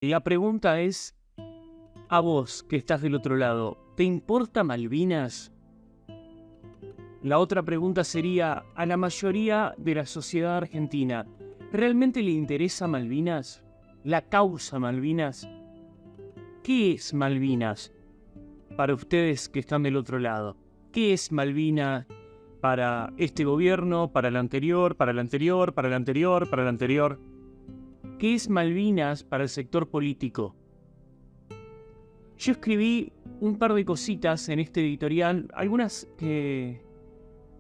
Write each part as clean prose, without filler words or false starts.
La pregunta es, a vos que estás del otro lado, ¿te importa Malvinas? La otra pregunta sería, a la mayoría de la sociedad argentina, ¿realmente le interesa Malvinas? ¿La causa Malvinas? ¿Qué es Malvinas para ustedes que están del otro lado? ¿Qué es Malvinas para este gobierno, para el anterior, para el anterior, para el anterior, para el anterior? ¿Qué es Malvinas para el sector político? Yo escribí un par de cositas en este editorial, algunas que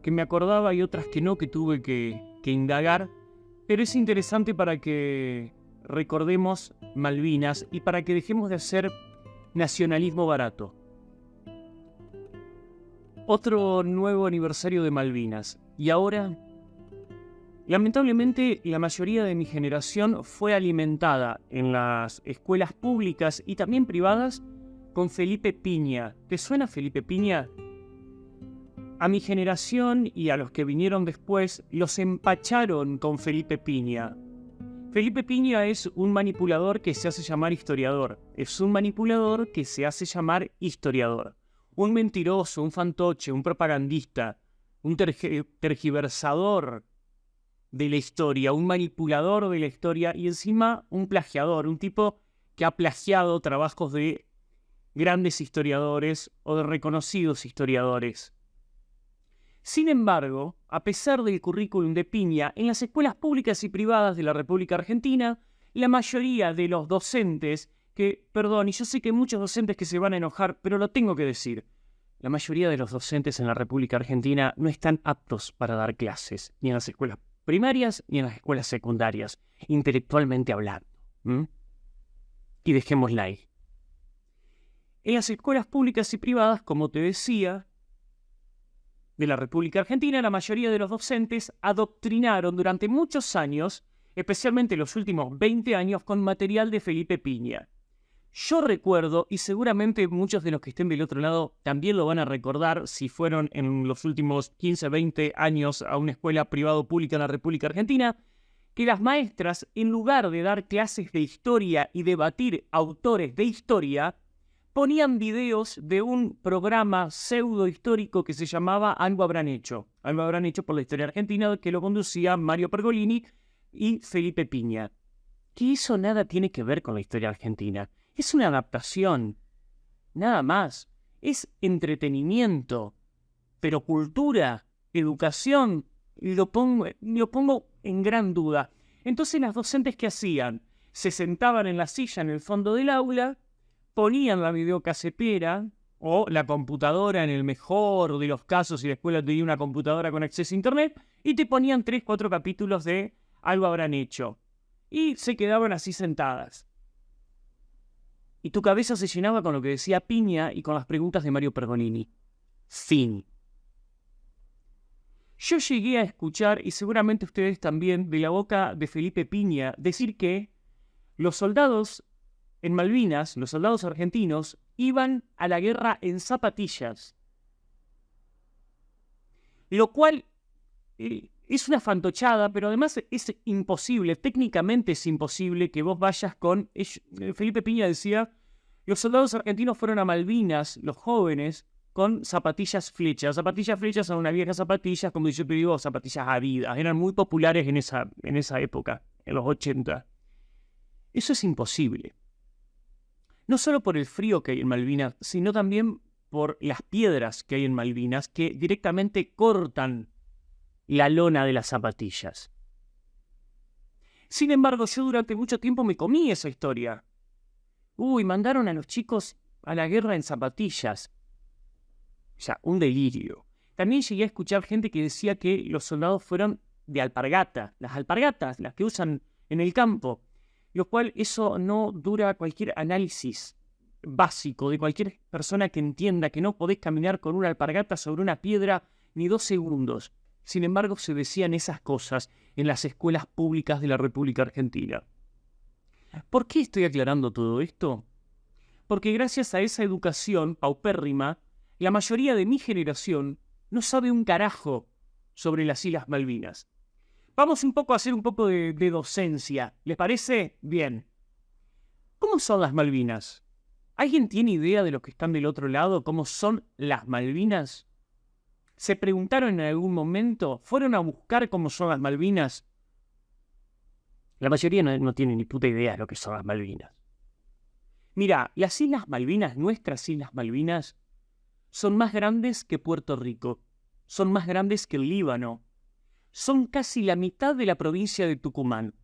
me acordaba y otras que no, que tuve que indagar, pero es interesante para que recordemos Malvinas y para que dejemos de hacer nacionalismo barato. Otro nuevo aniversario de Malvinas, y ahora, lamentablemente, la mayoría de mi generación fue alimentada en las escuelas públicas y también privadas con Felipe Piña. ¿Te suena Felipe Piña? A mi generación y a los que vinieron después los empacharon con Felipe Piña. Felipe Piña es un manipulador que se hace llamar historiador. Es un manipulador que se hace llamar historiador. Un mentiroso, un fantoche, un propagandista, un tergiversador de la historia, un manipulador de la historia y encima un plagiador, un tipo que ha plagiado trabajos de grandes historiadores o de reconocidos historiadores. Sin embargo, a pesar del currículum de Piña, en las escuelas públicas y privadas de la República Argentina, la mayoría de los docentes, y yo sé que hay muchos docentes que se van a enojar, pero lo tengo que decir, la mayoría de los docentes en la República Argentina no están aptos para dar clases, ni en las escuelas primarias ni en las escuelas secundarias, intelectualmente hablando. Y dejémosla ahí. En las escuelas públicas y privadas, como te decía, de la República Argentina, la mayoría de los docentes adoctrinaron durante muchos años, especialmente los últimos 20 años, con material de Felipe Piña. Yo recuerdo, y seguramente muchos de los que estén del otro lado también lo van a recordar si fueron en los últimos 15, 20 años a una escuela privada o pública en la República Argentina, que las maestras, en lugar de dar clases de historia y debatir autores de historia, ponían videos de un programa pseudo histórico que se llamaba Algo habrán hecho. Algo habrán hecho por la historia argentina, que lo conducía Mario Pergolini y Felipe Piña. Que eso nada tiene que ver con la historia argentina. Es una adaptación. Nada más. Es entretenimiento. Pero cultura, educación, lo pongo en gran duda. Entonces las docentes, ¿qué hacían? Se sentaban en la silla en el fondo del aula, ponían la videocasetera o la computadora en el mejor de los casos, si la escuela tenía una computadora con acceso a internet, y te ponían 3, 4 capítulos de Algo habrán hecho. Y se quedaban así sentadas. Y tu cabeza se llenaba con lo que decía Piña y con las preguntas de Mario Pergolini. Fin. Yo llegué a escuchar, y seguramente ustedes también, de la boca de Felipe Piña, decir que los soldados en Malvinas, los soldados argentinos, iban a la guerra en zapatillas. Lo cual es una fantochada, pero además es imposible, técnicamente es imposible que vos vayas con... Felipe Piña decía, los soldados argentinos fueron a Malvinas, los jóvenes, con zapatillas flechas. Zapatillas flechas son unas viejas zapatillas, como yo te digo, zapatillas Adidas. Eran muy populares en esa época, en los 80. Eso es imposible. No solo por el frío que hay en Malvinas, sino también por las piedras que hay en Malvinas que directamente cortan la lona de las zapatillas. Sin embargo, yo durante mucho tiempo me comí esa historia. Mandaron a los chicos a la guerra en zapatillas. O sea, un delirio. También llegué a escuchar gente que decía que los soldados fueron de alpargata. Las alpargatas, las que usan en el campo. Lo cual eso no dura cualquier análisis básico de cualquier persona que entienda que no podés caminar con una alpargata sobre una piedra ni 2 segundos. Sin embargo, se decían esas cosas en las escuelas públicas de la República Argentina. ¿Por qué estoy aclarando todo esto? Porque gracias a esa educación paupérrima, la mayoría de mi generación no sabe un carajo sobre las Islas Malvinas. Vamos a hacer un poco de docencia. ¿Les parece? Bien. ¿Cómo son las Malvinas? ¿Alguien tiene idea de los que están del otro lado cómo son las Malvinas? ¿Se preguntaron en algún momento? ¿Fueron a buscar cómo son las Malvinas? La mayoría no tiene ni puta idea de lo que son las Malvinas. Mira, las Islas Malvinas, nuestras Islas Malvinas, son más grandes que Puerto Rico. Son más grandes que el Líbano. Son casi la mitad de la provincia de Tucumán.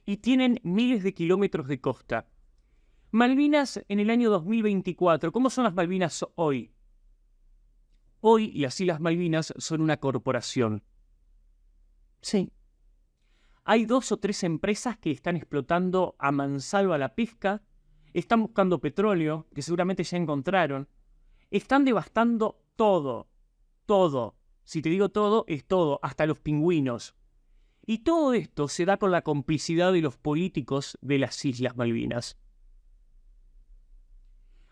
Y tienen miles de kilómetros de costa. Malvinas en el año 2024. ¿Cómo son las Malvinas hoy? Hoy las Islas Malvinas son una corporación. Sí. Hay 2 o 3 empresas que están explotando a mansalva la pesca, están buscando petróleo, que seguramente ya encontraron, están devastando todo, todo. Si te digo todo, es todo, hasta los pingüinos. Y todo esto se da con la complicidad de los políticos de las Islas Malvinas.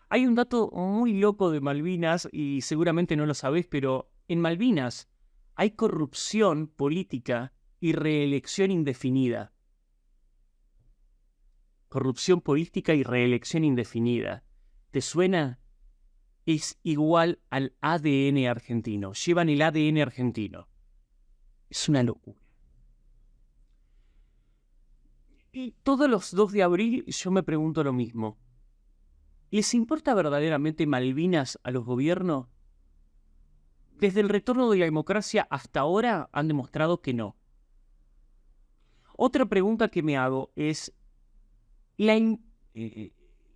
Hay un dato muy loco de Malvinas, y seguramente no lo sabés, pero en Malvinas hay corrupción política y reelección indefinida. Corrupción política y reelección indefinida. ¿Te suena? Es igual al ADN argentino. Llevan el ADN argentino. Es una locura. Y todos los 2 de abril yo me pregunto lo mismo. ¿Les importa verdaderamente Malvinas a los gobiernos? Desde el retorno de la democracia hasta ahora han demostrado que no. Otra pregunta que me hago es la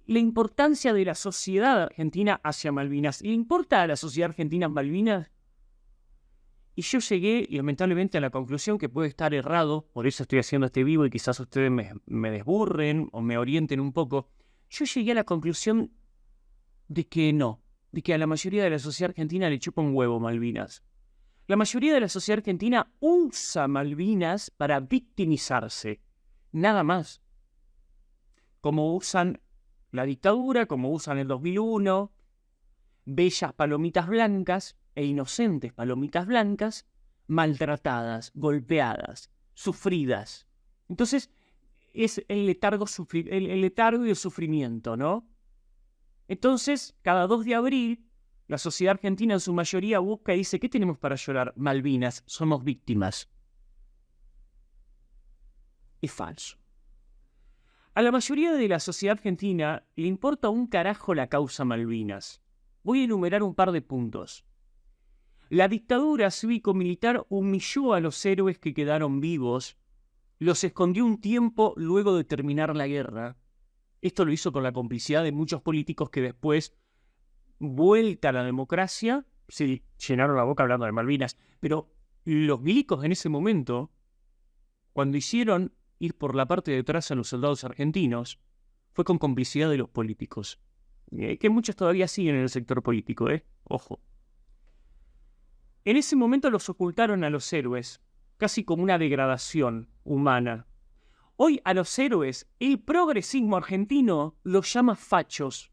importancia de la sociedad argentina hacia Malvinas. ¿Le importa a la sociedad argentina Malvinas? Y yo llegué, lamentablemente, a la conclusión que puede estar errado, por eso estoy haciendo este vivo y quizás ustedes me desburren o me orienten un poco. Yo llegué a la conclusión de que no, de que a la mayoría de la sociedad argentina le chupa un huevo Malvinas. La mayoría de la sociedad argentina usa Malvinas para victimizarse, nada más. Como usan la dictadura, como usan el 2001, bellas palomitas blancas e inocentes palomitas blancas, maltratadas, golpeadas, sufridas. Entonces, es el letargo y el sufrimiento, ¿no? Entonces, cada 2 de abril, la sociedad argentina en su mayoría busca y dice, ¿qué tenemos para llorar? Malvinas, somos víctimas. Es falso. A la mayoría de la sociedad argentina le importa un carajo la causa Malvinas. Voy a enumerar un par de puntos. La dictadura cívico-militar humilló a los héroes que quedaron vivos, los escondió un tiempo luego de terminar la guerra. Esto lo hizo con la complicidad de muchos políticos que después, vuelta a la democracia, se llenaron la boca hablando de Malvinas. Pero los milicos en ese momento, cuando hicieron ir por la parte de atrás a los soldados argentinos, fue con complicidad de los políticos. Que muchos todavía siguen en el sector político, Ojo. En ese momento los ocultaron a los héroes, casi como una degradación humana. Hoy a los héroes, el progresismo argentino los llama fachos.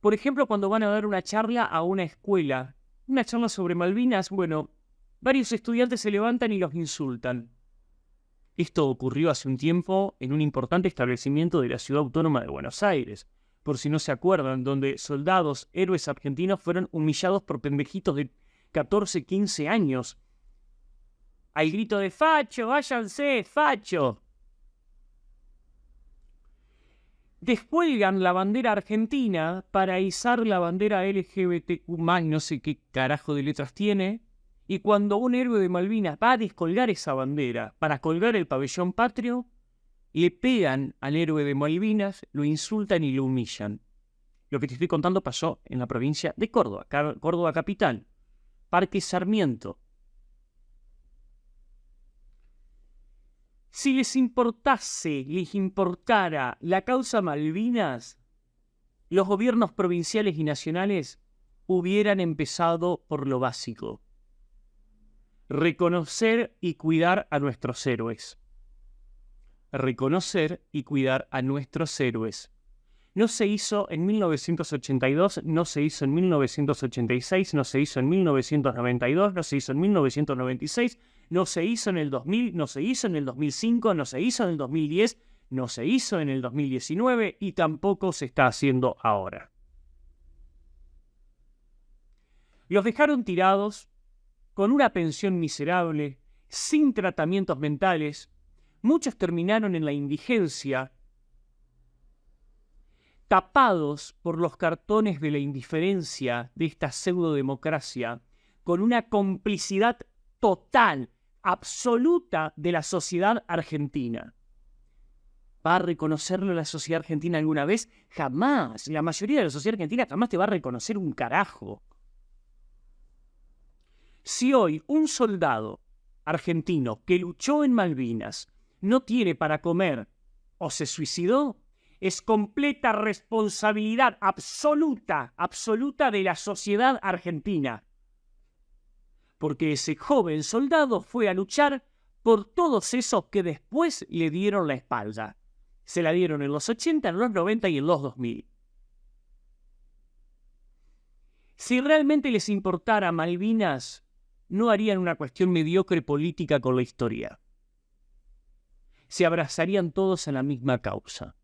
Por ejemplo, cuando van a dar una charla a una escuela, una charla sobre Malvinas, bueno, varios estudiantes se levantan y los insultan. Esto ocurrió hace un tiempo en un importante establecimiento de la ciudad autónoma de Buenos Aires, por si no se acuerdan, donde soldados, héroes argentinos fueron humillados por pendejitos de 14, 15 años. Al grito de facho, váyanse, facho. Descuelgan la bandera argentina para izar la bandera LGBTQ+, no sé qué carajo de letras tiene, y cuando un héroe de Malvinas va a descolgar esa bandera para colgar el pabellón patrio, le pegan al héroe de Malvinas, lo insultan y lo humillan. Lo que te estoy contando pasó en la provincia de Córdoba, Córdoba capital, Parque Sarmiento. Si les importara la causa Malvinas, los gobiernos provinciales y nacionales hubieran empezado por lo básico. Reconocer y cuidar a nuestros héroes. Reconocer y cuidar a nuestros héroes. No se hizo en 1982, no se hizo en 1986, no se hizo en 1992, no se hizo en 1996, no se hizo en el 2000, no se hizo en el 2005, no se hizo en el 2010, no se hizo en el 2019 y tampoco se está haciendo ahora. Los dejaron tirados, con una pensión miserable, sin tratamientos mentales. Muchos terminaron en la indigencia, tapados por los cartones de la indiferencia de esta pseudodemocracia, con una complicidad total, absoluta de la sociedad argentina. ¿Va a reconocerlo la sociedad argentina alguna vez? Jamás. La mayoría de la sociedad argentina jamás te va a reconocer un carajo. Si hoy un soldado argentino que luchó en Malvinas no tiene para comer o se suicidó, es completa responsabilidad absoluta de la sociedad argentina. Porque ese joven soldado fue a luchar por todos esos que después le dieron la espalda. Se la dieron en los 80, en los 90 y en los 2000. Si realmente les importara Malvinas, no harían una cuestión mediocre política con la historia. Se abrazarían todos a la misma causa.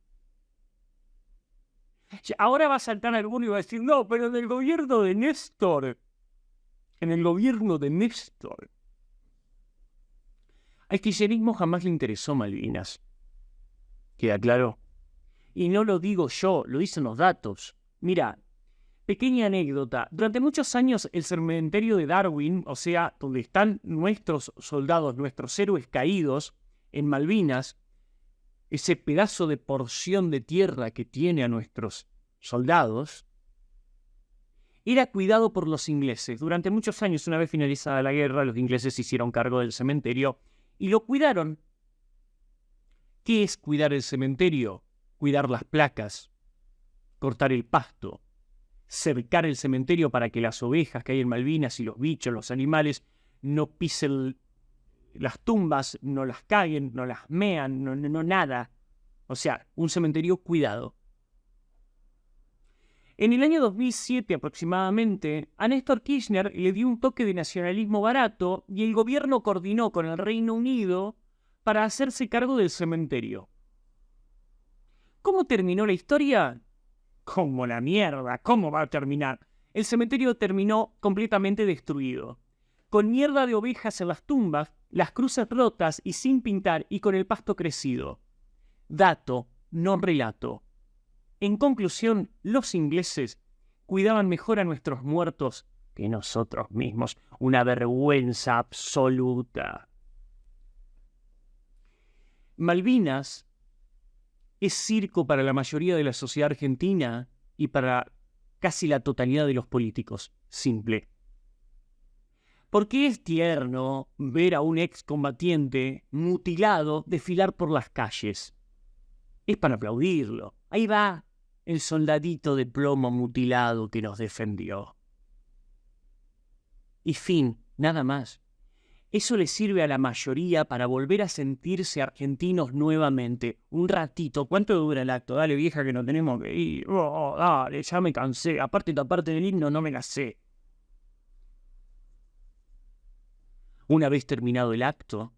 Ahora va a saltar alguno y va a decir, no, pero en el gobierno de Néstor, al kirchnerismo jamás le interesó Malvinas. ¿Queda claro? Y no lo digo yo, lo dicen los datos. Mira, pequeña anécdota. Durante muchos años el cementerio de Darwin, o sea, donde están nuestros soldados, nuestros héroes caídos en Malvinas, ese pedazo de porción de tierra que tiene a nuestros soldados, era cuidado por los ingleses. Durante muchos años, una vez finalizada la guerra, los ingleses se hicieron cargo del cementerio y lo cuidaron. ¿Qué es cuidar el cementerio? Cuidar las placas, cortar el pasto, cercar el cementerio para que las ovejas que hay en Malvinas y los bichos, los animales, no pisen las tumbas, no las caguen, no las mean, no nada. O sea, un cementerio cuidado. En el año 2007 aproximadamente, a Néstor Kirchner le dio un toque de nacionalismo barato y el gobierno coordinó con el Reino Unido para hacerse cargo del cementerio. ¿Cómo terminó la historia? Como la mierda, ¿cómo va a terminar? El cementerio terminó completamente destruido, con mierda de ovejas en las tumbas, las cruces rotas y sin pintar y con el pasto crecido. Dato, no relato. En conclusión, los ingleses cuidaban mejor a nuestros muertos que nosotros mismos. Una vergüenza absoluta. Malvinas es circo para la mayoría de la sociedad argentina y para casi la totalidad de los políticos. Simple. Porque es tierno ver a un excombatiente mutilado desfilar por las calles. Es para aplaudirlo. Ahí va el soldadito de plomo mutilado que nos defendió. Y fin, nada más. Eso les sirve a la mayoría para volver a sentirse argentinos nuevamente. Un ratito. ¿Cuánto dura el acto? Dale, vieja, que no tenemos que ir. Oh, dale, ya me cansé. Aparte del himno no me la sé. Una vez terminado el acto,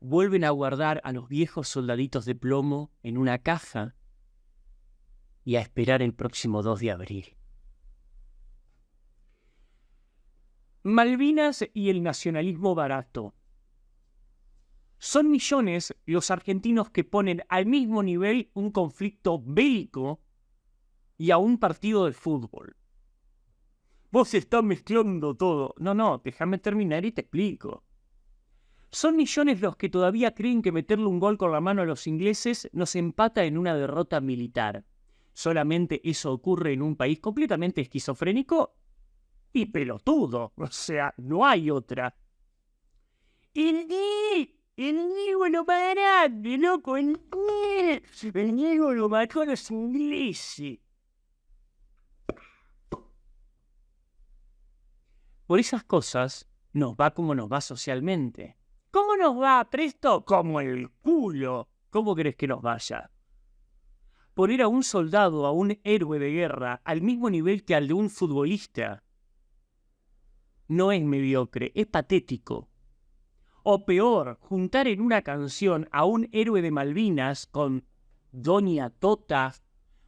vuelven a guardar a los viejos soldaditos de plomo en una caja y a esperar el próximo 2 de abril. Malvinas y el nacionalismo barato. Son millones los argentinos que ponen al mismo nivel un conflicto bélico y a un partido de fútbol. Vos estás mezclando todo. No, déjame terminar y te explico. Son millones los que todavía creen que meterle un gol con la mano a los ingleses nos empata en una derrota militar. Solamente eso ocurre en un país completamente esquizofrénico y pelotudo. O sea, no hay otra. El Diego lo grande, loco. El Diego lo mató a los ingleses. Por esas cosas nos va como nos va socialmente. ¿Cómo nos va, Presto? Como el culo. ¿Cómo querés que nos vaya? Poner a un soldado, a un héroe de guerra, al mismo nivel que al de un futbolista, no es mediocre, es patético. O peor, juntar en una canción a un héroe de Malvinas con Doña Tota,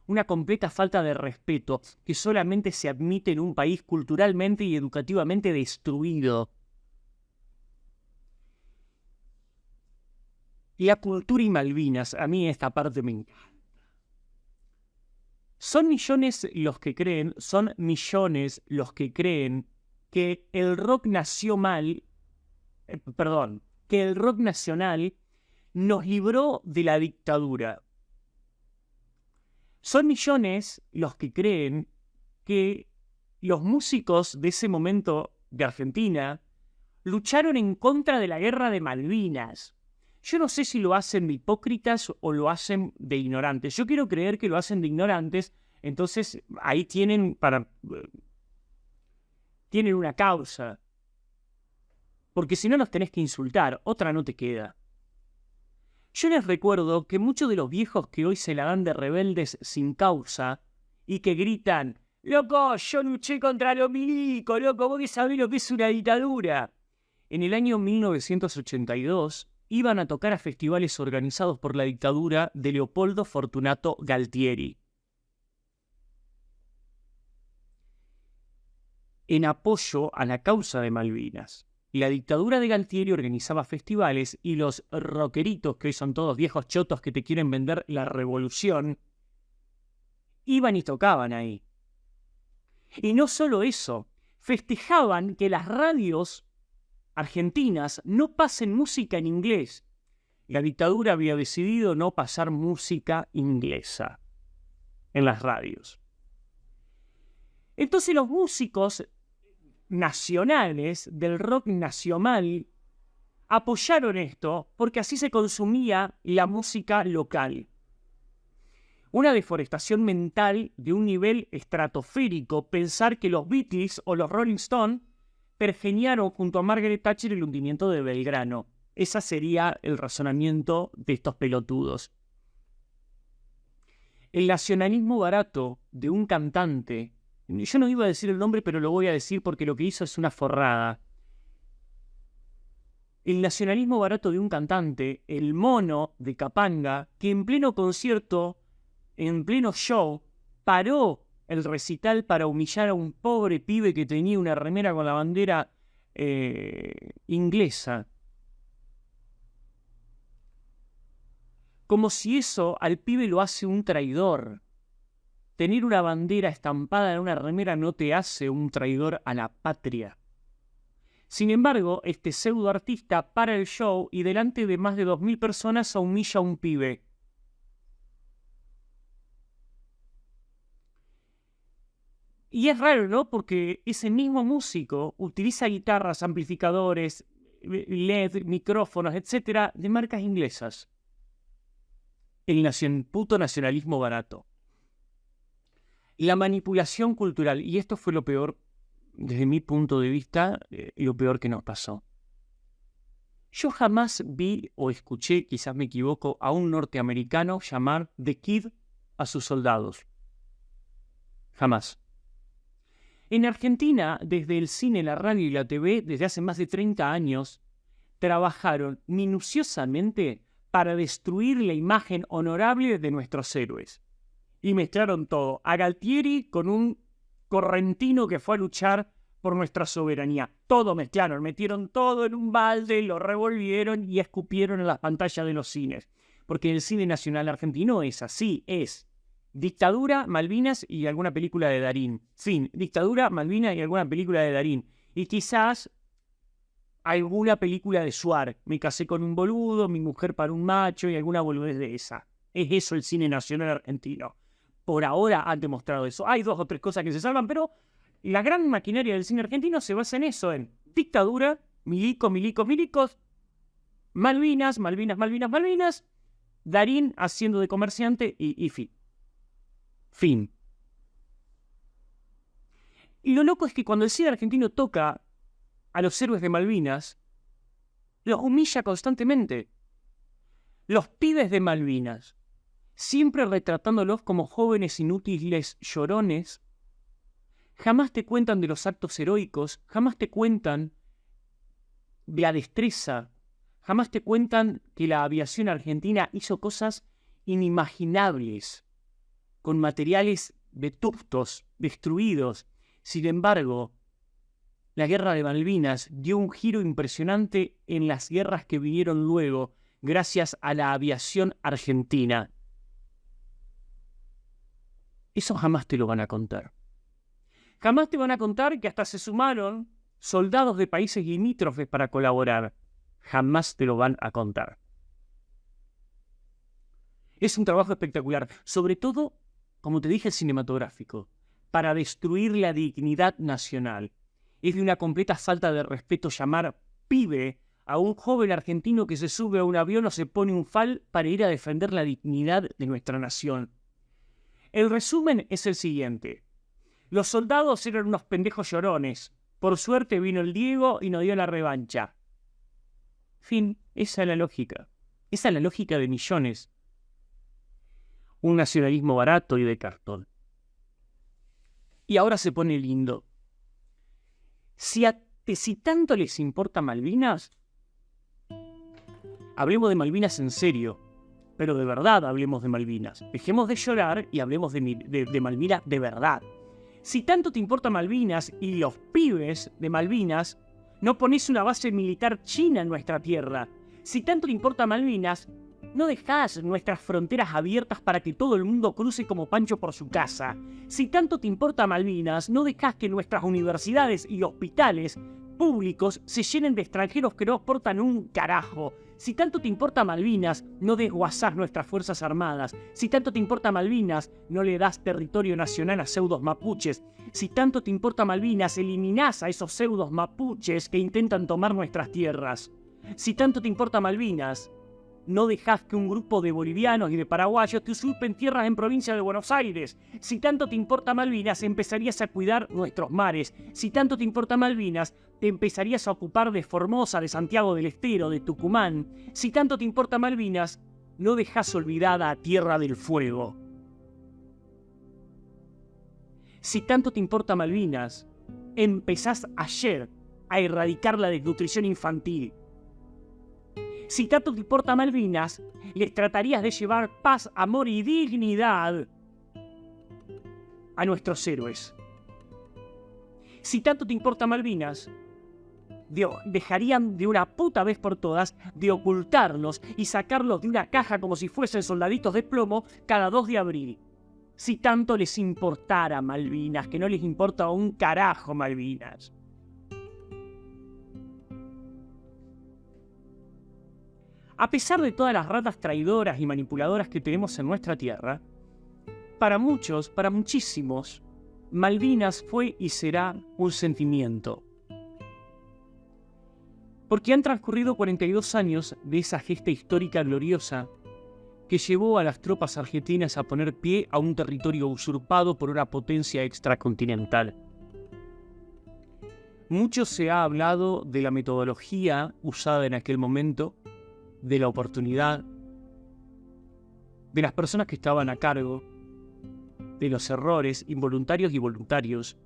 una completa falta de respeto que solamente se admite en un país culturalmente y educativamente destruido. La cultura y Malvinas, a mí esta parte me encanta. Son millones los que creen que el rock nació mal, que el rock nacional nos libró de la dictadura. Son millones los que creen que los músicos de ese momento de Argentina lucharon en contra de la guerra de Malvinas. Yo no sé si lo hacen de hipócritas o lo hacen de ignorantes. Yo quiero creer que lo hacen de ignorantes, entonces ahí tienen una causa. Porque si no nos tenés que insultar, otra no te queda. Yo les recuerdo que muchos de los viejos que hoy se la dan de rebeldes sin causa y que gritan, loco, yo luché contra los milicos, loco, vos que sabés lo que es una dictadura. En el año 1982 iban a tocar a festivales organizados por la dictadura de Leopoldo Fortunato Galtieri, en apoyo a la causa de Malvinas. La dictadura de Galtieri organizaba festivales y los rockeritos, que hoy son todos viejos chotos que te quieren vender la revolución, iban y tocaban ahí. Y no solo eso, festejaban que las radios argentinas no pasen música en inglés. La dictadura había decidido no pasar música inglesa en las radios. Entonces los músicos nacionales del rock nacional apoyaron esto porque así se consumía la música local. Una deforestación mental de un nivel estratosférico pensar que los Beatles o los Rolling Stones pergeñaron junto a Margaret Thatcher el hundimiento de Belgrano. Ese sería el razonamiento de estos pelotudos. El nacionalismo barato de un cantante, yo no iba a decir el nombre, pero lo voy a decir porque lo que hizo es una forrada. El nacionalismo barato de un cantante, el mono de Capanga, que en pleno concierto, en pleno show, paró el recital para humillar a un pobre pibe que tenía una remera con la bandera inglesa. Como si eso al pibe lo hace un traidor. Tener una bandera estampada en una remera no te hace un traidor a la patria. Sin embargo, este pseudo artista para el show y delante de más de 2000 personas humilla a un pibe. Y es raro, ¿no? Porque ese mismo músico utiliza guitarras, amplificadores, LED, micrófonos, etcétera, de marcas inglesas. El puto nacionalismo barato. La manipulación cultural, y esto fue lo peor, desde mi punto de vista, lo peor que nos pasó. Yo jamás vi o escuché, quizás me equivoco, a un norteamericano llamar The Kid a sus soldados. Jamás. En Argentina, desde el cine, la radio y la TV, desde hace más de 30 años, trabajaron minuciosamente para destruir la imagen honorable de nuestros héroes. Y mezclaron todo. A Galtieri con un correntino que fue a luchar por nuestra soberanía. Todo mezclaron, metieron todo en un balde, lo revolvieron y escupieron en las pantallas de los cines. Porque el cine nacional argentino es así, es dictadura, Malvinas y alguna película de Darín. Fin, dictadura, Malvinas y alguna película de Darín. Y quizás alguna película de Suar. Me casé con un boludo, mi mujer para un macho y alguna boludez de esa. Es eso el cine nacional argentino. Por ahora han demostrado eso. Hay 2 o 3 cosas que se salvan, pero la gran maquinaria del cine argentino se basa en eso, en dictadura, milicos, Malvinas, Darín haciendo de comerciante y fin. Fin. Y lo loco es que cuando el cine argentino toca a los héroes de Malvinas, los humilla constantemente. Los pibes de Malvinas, siempre retratándolos como jóvenes inútiles llorones, jamás te cuentan de los actos heroicos, jamás te cuentan de la destreza Jamás te cuentan que la aviación argentina hizo cosas inimaginables, con materiales vetustos, destruidos. Sin embargo, la guerra de Malvinas dio un giro impresionante en las guerras que vinieron luego, gracias a la aviación argentina. Eso jamás te lo van a contar. Jamás te van a contar que hasta se sumaron soldados de países limítrofes para colaborar. Jamás te lo van a contar. Es un trabajo espectacular, sobre todo, como te dije, cinematográfico, para destruir la dignidad nacional. Es de una completa falta de respeto llamar pibe a un joven argentino que se sube a un avión o se pone un fal para ir a defender la dignidad de nuestra nación. El resumen es el siguiente. Los soldados eran unos pendejos llorones. Por suerte vino el Diego y nos dio la revancha. Fin, esa es la lógica. Esa es la lógica de millones. Un nacionalismo barato y de cartón. Y ahora se pone lindo. Si tanto les importa Malvinas, hablemos de Malvinas en serio. Pero de verdad hablemos de Malvinas. Dejemos de llorar y hablemos de Malvinas de verdad. Si tanto te importa Malvinas y los pibes de Malvinas, no pones una base militar china en nuestra tierra. Si tanto te importa Malvinas, no dejás nuestras fronteras abiertas para que todo el mundo cruce como Pancho por su casa. Si tanto te importa Malvinas, no dejás que nuestras universidades y hospitales públicos se llenen de extranjeros que no aportan un carajo. Si tanto te importa Malvinas, no desguazás nuestras fuerzas armadas. Si tanto te importa Malvinas, no le das territorio nacional a pseudos mapuches. Si tanto te importa Malvinas, eliminás a esos pseudos mapuches que intentan tomar nuestras tierras. Si tanto te importa Malvinas, no dejás que un grupo de bolivianos y de paraguayos te usurpen tierras en provincia de Buenos Aires. Si tanto te importa Malvinas, empezarías a cuidar nuestros mares. Si tanto te importa Malvinas, te empezarías a ocupar de Formosa, de Santiago del Estero, de Tucumán. Si tanto te importa Malvinas, no dejás olvidada a Tierra del Fuego. Si tanto te importa Malvinas, empezás ayer a erradicar la desnutrición infantil. Si tanto te importa Malvinas, les tratarías de llevar paz, amor y dignidad a nuestros héroes. Si tanto te importa Malvinas, dejarían de una puta vez por todas de ocultarlos y sacarlos de una caja como si fuesen soldaditos de plomo cada 2 de abril. Si tanto les importara Malvinas, que no les importa un carajo Malvinas. A pesar de todas las ratas traidoras y manipuladoras que tenemos en nuestra tierra, para muchos, para muchísimos, Malvinas fue y será un sentimiento. Porque han transcurrido 42 años de esa gesta histórica gloriosa que llevó a las tropas argentinas a poner pie a un territorio usurpado por una potencia extracontinental. Mucho se ha hablado de la metodología usada en aquel momento, de la oportunidad, de las personas que estaban a cargo, de los errores involuntarios y voluntarios,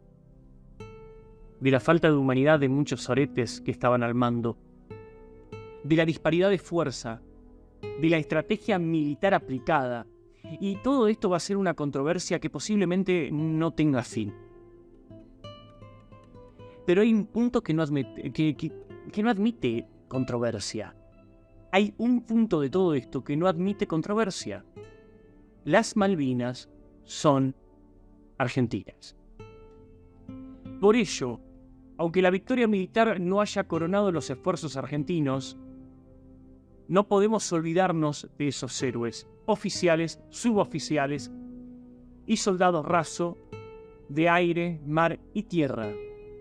de la falta de humanidad de muchos oretes que estaban al mando, de la disparidad de fuerza, de la estrategia militar aplicada, y todo esto va a ser una controversia que posiblemente no tenga fin. Pero hay un punto que no admite controversia. Hay un punto de todo esto que no admite controversia. Las Malvinas son argentinas. Por ello, aunque la victoria militar no haya coronado los esfuerzos argentinos, no podemos olvidarnos de esos héroes, oficiales, suboficiales y soldados raso de aire, mar y tierra,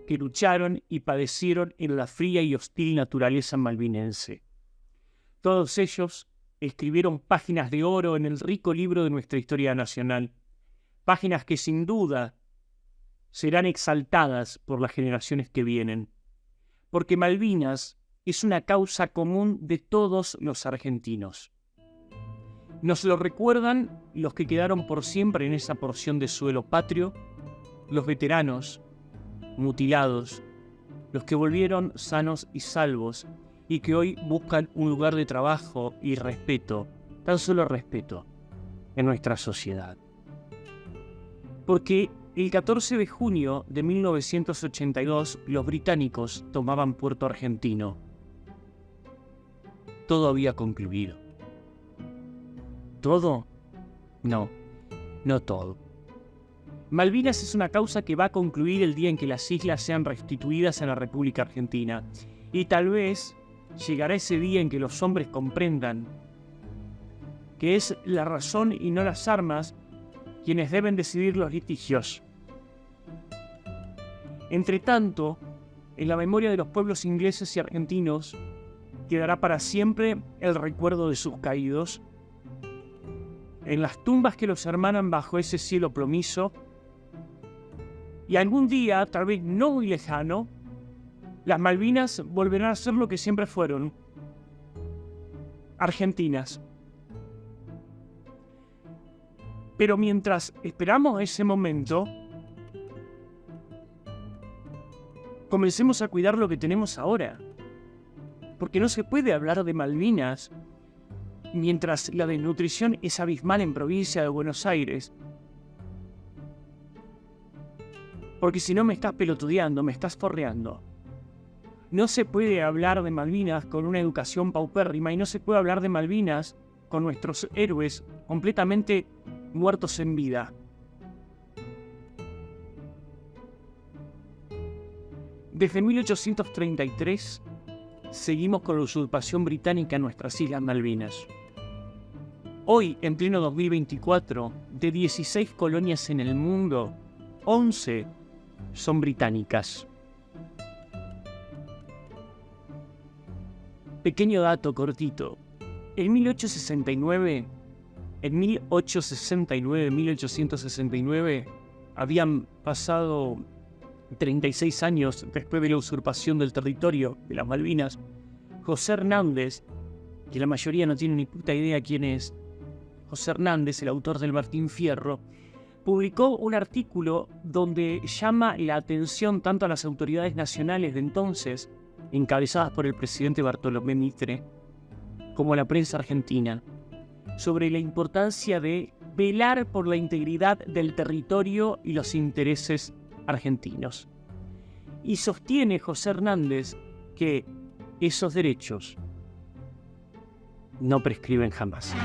que lucharon y padecieron en la fría y hostil naturaleza malvinense. Todos ellos escribieron páginas de oro en el rico libro de nuestra historia nacional, páginas que sin duda serán exaltadas por las generaciones que vienen, porque Malvinas es una causa común de todos los argentinos. Nos lo recuerdan los que quedaron por siempre en esa porción de suelo patrio, los veteranos, mutilados, los que volvieron sanos y salvos, y que hoy buscan un lugar de trabajo y respeto, tan solo respeto, en nuestra sociedad. Porque el 14 de junio de 1982 los británicos tomaban Puerto Argentino. Todo había concluido. ¿Todo? No, no todo. Malvinas es una causa que va a concluir el día en que las islas sean restituidas a la República Argentina. Y tal vez llegará ese día en que los hombres comprendan que es la razón y no las armas quienes deben decidir los litigios. Entre tanto, en la memoria de los pueblos ingleses y argentinos quedará para siempre el recuerdo de sus caídos. En las tumbas que los hermanan bajo ese cielo plomizo, y algún día, tal vez no muy lejano, las Malvinas volverán a ser lo que siempre fueron: argentinas. Pero mientras esperamos ese momento, comencemos a cuidar lo que tenemos ahora. Porque no se puede hablar de Malvinas mientras la desnutrición es abismal en provincia de Buenos Aires. Porque si no me estás pelotudeando, me estás forreando. No se puede hablar de Malvinas con una educación paupérrima y no se puede hablar de Malvinas con nuestros héroes completamente muertos en vida. Desde 1833 seguimos con la usurpación británica en nuestras Islas Malvinas. Hoy, en pleno 2024, de 16 colonias en el mundo, 11 son británicas. Pequeño dato cortito. En 1869, habían pasado 36 años después de la usurpación del territorio de las Malvinas. José Hernández, que la mayoría no tiene ni puta idea quién es, José Hernández, el autor del Martín Fierro, publicó un artículo donde llama la atención tanto a las autoridades nacionales de entonces, encabezadas por el presidente Bartolomé Mitre, como a la prensa argentina, sobre la importancia de velar por la integridad del territorio y los intereses argentinos. Y sostiene José Hernández que esos derechos no prescriben jamás.